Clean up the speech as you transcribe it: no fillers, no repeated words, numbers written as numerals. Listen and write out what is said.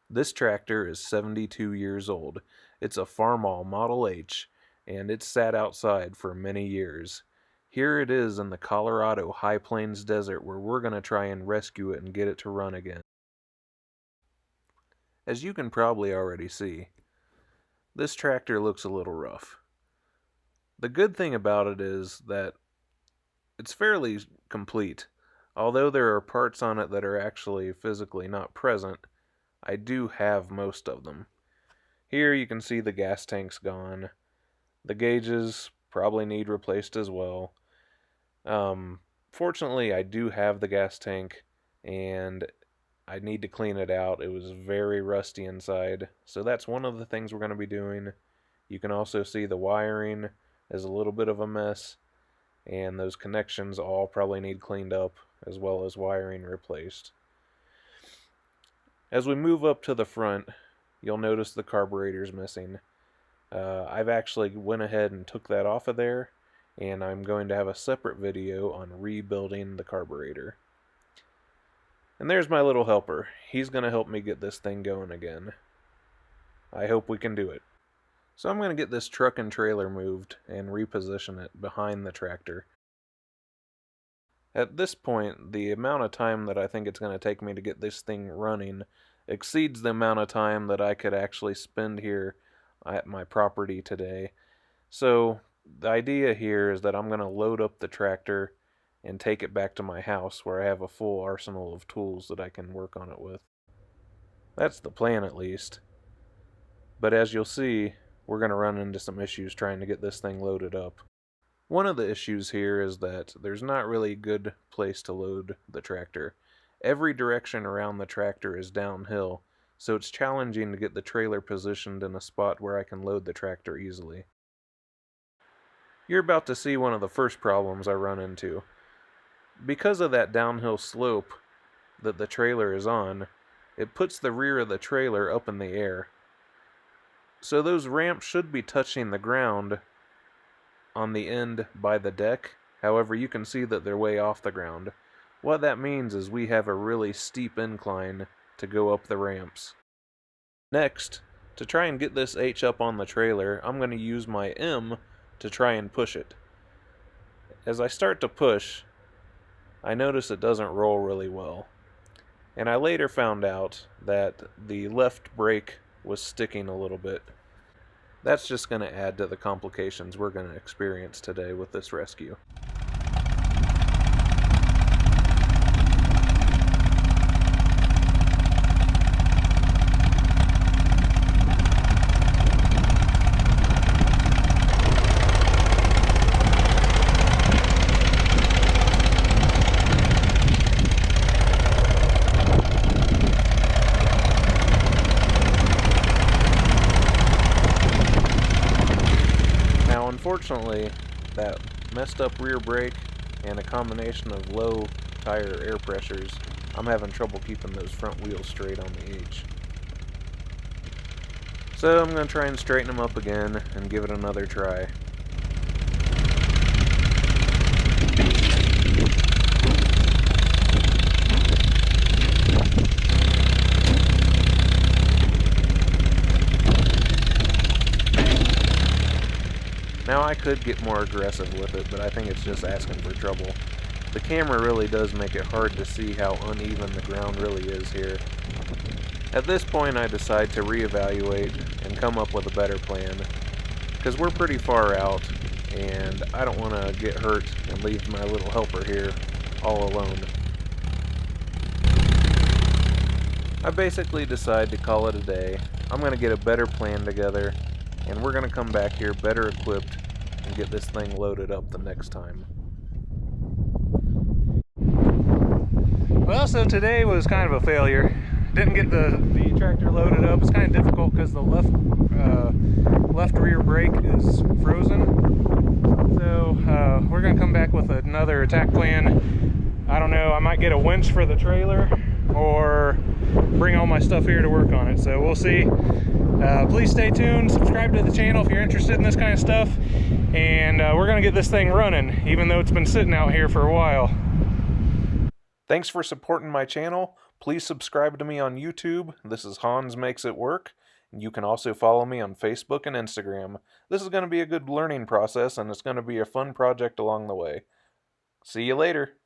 This tractor is 72 years old. It's a Farmall Model H, and it's sat outside for many years. Here it is in the Colorado High Plains Desert where we're going to try and rescue it and get it to run again. As you can probably already see, this tractor looks a little rough. The good thing about it is that it's fairly complete. Although there are parts on it that are actually physically not present, I do have most of them. Here you can see the gas tank's gone. The gauges probably need replaced as well. Fortunately, I do have the gas tank, and I need to clean it out. It was very rusty inside, so that's one of the things we're going to be doing. You can also see the wiring is a little bit of a mess, and those connections all probably need cleaned up, as well as wiring replaced. As we move up to the front, you'll notice the carburetor's missing. I've actually went ahead and took that off of there, and I'm going to have a separate video on rebuilding the carburetor. And there's my little helper. He's going to help me get this thing going again. I hope we can do it. So I'm going to get this truck and trailer moved and reposition it behind the tractor. At this point, the amount of time that I think it's going to take me to get this thing running exceeds the amount of time that I could actually spend here at my property today. So the idea here is that I'm going to load up the tractor and take it back to my house where I have a full arsenal of tools that I can work on it with. That's the plan, at least. But as you'll see, we're going to run into some issues trying to get this thing loaded up. One of the issues here is that there's not really a good place to load the tractor. Every direction around the tractor is downhill, so it's challenging to get the trailer positioned in a spot where I can load the tractor easily. You're about to see one of the first problems I run into. Because of that downhill slope that the trailer is on, it puts the rear of the trailer up in the air. So those ramps should be touching the ground on the end by the deck. However, you can see that they're way off the ground. What that means is we have a really steep incline to go up the ramps. Next, to try and get this H up on the trailer, I'm going to use my M to try and push it. As I start to push, I notice it doesn't roll really well. And I later found out that the left brake was sticking a little bit. That's just going to add to the complications we're going to experience today with this rescue. Unfortunately, that messed up rear brake and a combination of low tire air pressures, I'm having trouble keeping those front wheels straight on the H. So I'm going to try and straighten them up again and give it another try. Now I could get more aggressive with it, but I think it's just asking for trouble. The camera really does make it hard to see how uneven the ground really is here. At this point I decide to reevaluate and come up with a better plan, because we're pretty far out and I don't want to get hurt and leave my little helper here all alone. I basically decide to call it a day. I'm going to get a better plan together, and we're going to come back here better equipped and get this thing loaded up the next time. Well, so today was kind of a failure. Didn't get the tractor loaded up. It's kind of difficult because the left rear brake is frozen. So we're going to come back with another attack plan. I don't know, I might get a winch for the trailer or bring all my stuff here to work on it. So we'll see. Please stay tuned, subscribe to the channel if you're interested in this kind of stuff, and we're gonna get this thing running even though it's been sitting out here for a while. Thanks for supporting my channel. Please subscribe to me on YouTube. This is Hans Makes It Work. You can also follow me on Facebook and Instagram. This is going to be a good learning process, and it's going to be a fun project along the way. See you later.